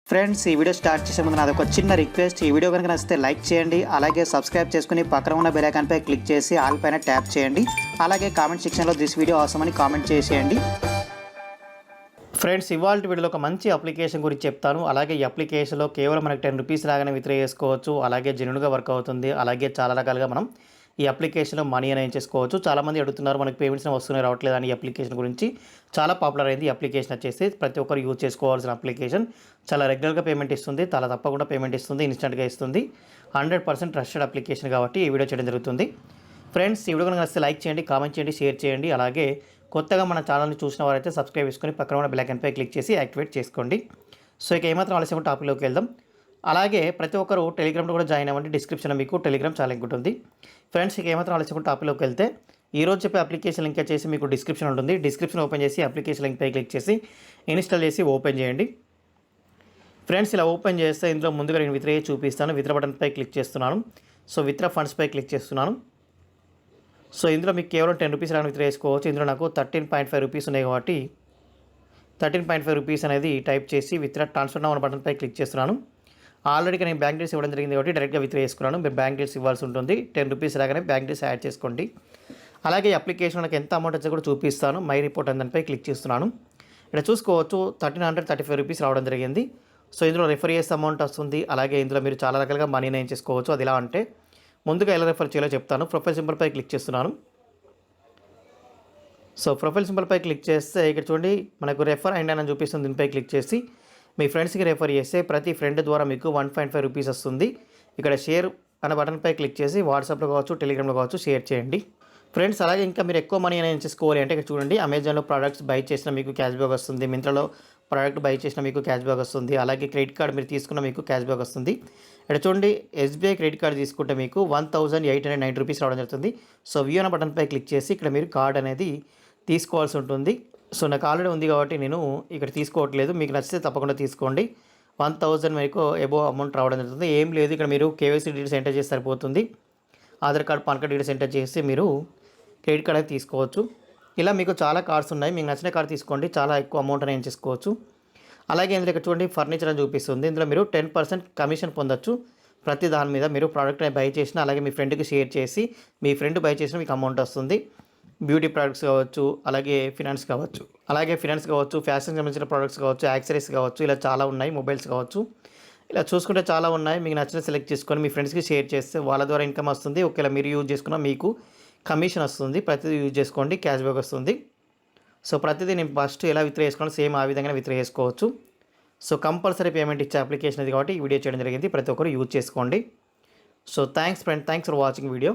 Friends ఈ video start చేసే ముందు నాది ఒక చిన్న రిక్వెస్ట్. ఈ వీడియో కనుక నచ్చితే లైక్ చేయండి, అలాగే సబ్స్క్రైబ్ చేసుకుని పక్కన ఉన్న బెల్ ఐకాన్ పై క్లిక్ చేసి ఆల్ పైన ట్యాప్ చేయండి. అలాగే కామెంట్ సెక్షన్లో దిస్ వీడియో అవసరం అని కామెంట్ చేసేయండి. ఫ్రెండ్స్ ఇవాళ వీడియోలో ఒక మంచి అప్లికేషన్ గురించి చెప్తాను. అలాగే ఈ అప్లికేషన్లో కేవలం మనకి 10 రూపీస్ లాగానే విత్డ్రా చేసుకోవచ్చు. అలాగే జెన్యూన్గా వర్క్ అవుతుంది. అలాగే చాలా రకాలుగా మనం ఈ అప్లికేషన్లో మనీ అనేది చేసుకోవచ్చు. చాలామంది అడుగుతున్నారు మనకి పేమెంట్స్ వస్తున్నాయి రావట్లేదు అని. ఈ అప్లికేషన్ గురించి చాలా పాపులర్ అయింది. ఈ అప్లికేషన్ వచ్చేసి ప్రతి ఒక్కరు యూజ్ చేసుకోవాల్సిన అప్లికేషన్. చాలా రెగ్యులర్గా పేమెంట్ ఇస్తుంది, చాలా తప్పకుండా పేమెంట్ ఇస్తుంది, ఇన్స్టెంట్గా ఇస్తుంది. 100% ట్రస్టెడ్ అప్లికేషన్ కాబట్టి ఈ వీడియో చేయడం జరుగుతుంది. ఫ్రెండ్స్ ఈ వీడియో కనుక నచ్చితే లైక్ చేయండి, కామెంట్ చేయండి, షేర్ చేయండి. అలాగే కొత్తగా మన ఛానల్ని చూసిన వారైతే సబ్స్క్రైబ్ చేసుకొని పక్కన ఉన్న బెల్ ఐకాన్పై క్లిక్ చేసి యాక్టివేట్ చేసుకోండి. సో ఇక ఏమాత్రం ఆలస్యం టాపిక్లోకి వెళ్దాం. అలాగే ప్రతి ఒక్కరు టెలిగ్రామ్లో కూడా జాయిన్ అవ్వండి. డిస్క్రిప్షన్లో మీకు టెలిగ్రామ్ చాలా లింక్ ఉంటుంది. ఫ్రెండ్స్ ఇక ఏమాత్రం ఆలస్యం టాపిక్లోకి వెళ్తే ఈరోజు చెప్పే అప్లికేషన్ లింక్ వచ్చేసి మీకు డిస్క్రిప్షన్ ఉంటుంది. డిస్క్రిప్షన్ ఓపెన్ చేసి అప్లికేషన్ లింక్పై క్లిక్ చేసి ఇన్స్టాల్ చేసి ఓపెన్ చేయండి. ఫ్రెండ్స్ ఇలా ఓపెన్ చేస్తే ఇందులో ముందుగా నేను విత్డ్రా చూపిస్తాను. విత్డ్రా బటన్పై క్లిక్ చేస్తున్నాను. సో విత్డ్రా ఫండ్స్పై క్లిక్ చేస్తున్నాను. సో ఇందులో మీకు కేవలం 10 రూపీస్ రాని విత్డ్రా చేసుకోవచ్చు. ఇందులో నాకు 13.5 రూపీస్ ఉన్నాయి కాబట్టి 13.5 రూపీస్ అనేది టైప్ చేసి విత్డ్రా ట్రాన్స్ఫర్ నౌ బటన్పై క్లిక్ చేస్తున్నాను. ఆల్రెడీ నేను బ్యాంక్ డీటెయిల్స్ ఇవ్వడం జరిగింది కాబట్టి డైరెక్ట్గా విత్డ్రా చేసుకున్నాను. మీరు బ్యాంక్ డీటెయిల్స్ ఇవ్వాల్సి ఉంటుంది. 10 రూపీస్ రాగానే బ్యాంక్ డీటెయిల్స్ యాడ్ చేసుకోండి. అలాగే అప్లికేషన్ నాకు ఎంత అమౌంట్ వచ్చి కూడా చూపిస్తాను. మై రిపోర్ట్ దానిపై క్లిక్ చేస్తున్నాను. ఇక్కడ చూసుకోవచ్చు 1335 రూపీస్ రావడం జరిగింది. సో ఇందులో రెఫర్ చేసే అమౌంట్ వస్తుంది. అలాగే ఇందులో మీరు చాలా రకాలుగా మనీ నేను చేసుకోవచ్చు. అది ఎలా అంటే ముందుగా ఎలా రెఫర్ చేయాలో చెప్తాను. ప్రొఫైల్ సింబల్పై క్లిక్ చేస్తున్నాను. సో ప్రొఫైల్ సింబల్పై క్లిక్ చేస్తే ఇక్కడ చూడండి మనకు రెఫర్ అండ్ అని చూపిస్తుంది. దీనిపై క్లిక్ చేసి మీ ఫ్రెండ్స్కి రెఫర్ చేస్తే ప్రతి ఫ్రెండ్ ద్వారా మీకు 1.5 రూపీస్ వస్తుంది. ఇక్కడ షేర్ అనే బటన్పై క్లిక్ చేసి వాట్సాప్లో కావచ్చు, టెలిగ్రామ్లో కావచ్చు షేర్ చేయండి. ఫ్రెండ్స్ అలాగే ఇంకా మీరు ఎక్కువ మనీ అనేది చేసుకోవాలి అంటే ఇక్కడ చూడండి అమెజాన్లో ప్రోడక్ట్స్ బై చేసిన మీకు క్యాష్ బ్యాక్ వస్తుంది. మింత్రాలో ప్రోడక్ట్ బై చేసిన మీకు క్యాష్ బ్యాక్ వస్తుంది. అలాగే క్రెడిట్ కార్డ్ మీరు తీసుకున్న మీకు క్యాష్ బ్యాక్ వస్తుంది. ఇక్కడ చూడండి ఎస్బీఐ క్రెడిట్ కార్డ్ తీసుకుంటే మీకు 1890 రూపీస్ రావడం జరుగుతుంది. సో వ్యూ అనే బటన్పై క్లిక్ చేసి ఇక్కడ మీరు కార్డ్ అనేది తీసుకోవాల్సి ఉంటుంది. సో నాకు ఆల్రెడీ ఉంది కాబట్టి నేను ఇక్కడ తీసుకోవట్లేదు. మీకు నచ్చితే తప్పకుండా తీసుకోండి. 1000 మీకు ఎబో అమౌంట్ రావడం జరుగుతుంది. ఏం లేదు ఇక్కడ మీరు కేవైసీ డీటెయిల్స్ ఎంటర్ చేసి సరిపోతుంది. Aadhaar card, pan card details enter చేసి మీరు క్రెడిట్ కార్డ్ అయితే తీసుకోవచ్చు. ఇలా మీకు చాలా కార్డ్స్ ఉన్నాయి. మీకు నచ్చిన కార్డ్ తీసుకోండి. చాలా ఎక్కువ అమౌంట్ అనేది చేసుకోవచ్చు. అలాగే ఇందులో ఇక్కడ చూడండి ఫర్నిచర్ అని చూపిస్తుంది. ఇందులో మీరు 10% కమిషన్ పొందొచ్చు. ప్రతి దాని మీద మీరు ప్రోడక్ట్ బై చేసిన అలాగే మీ ఫ్రెండ్కి షేర్ చేసి మీ ఫ్రెండ్ బై చేసిన మీకు అమౌంట్ వస్తుంది. బ్యూటీ ప్రోడక్ట్స్ కావచ్చు, అలాగే ఫినాన్స్ కావచ్చు, ఫ్యాషన్కి సంబంధించిన ప్రోడక్ట్స్ కావచ్చు, యాక్సరీస్ కావచ్చు, ఇలా చాలా ఉన్నాయి. మొబైల్స్ కావచ్చు, ఇలా చూసుకుంటే చాలా ఉన్నాయి. మీకు నచ్చిన సెలెక్ట్ చేసుకొని మీ ఫ్రెండ్స్కి షేర్ చేస్తే వాళ్ళ ద్వారా ఇన్కమ్ వస్తుంది. ఒకవేళ మీరు యూజ్ చేసుకున్నా మీకు కమిషన్ వస్తుంది. ప్రతిదీ యూజ్ చేసుకోండి, క్యాష్ బ్యాక్ వస్తుంది. సో ప్రతిదీ నేను ఫస్ట్ ఎలా విత్డ్రా చేసుకోవాలి సేమ్ ఆ విధంగా విత్డ్రా చేసుకోవచ్చు. సో కంపల్సరీ పేమెంట్ ఇచ్చే అప్లికేషన్ ఇది కాబట్టి ఈ వీడియో చేయడం జరిగింది. ప్రతి ఒక్కరు యూజ్ చేసుకోండి. So thanks friend, thanks for watching video.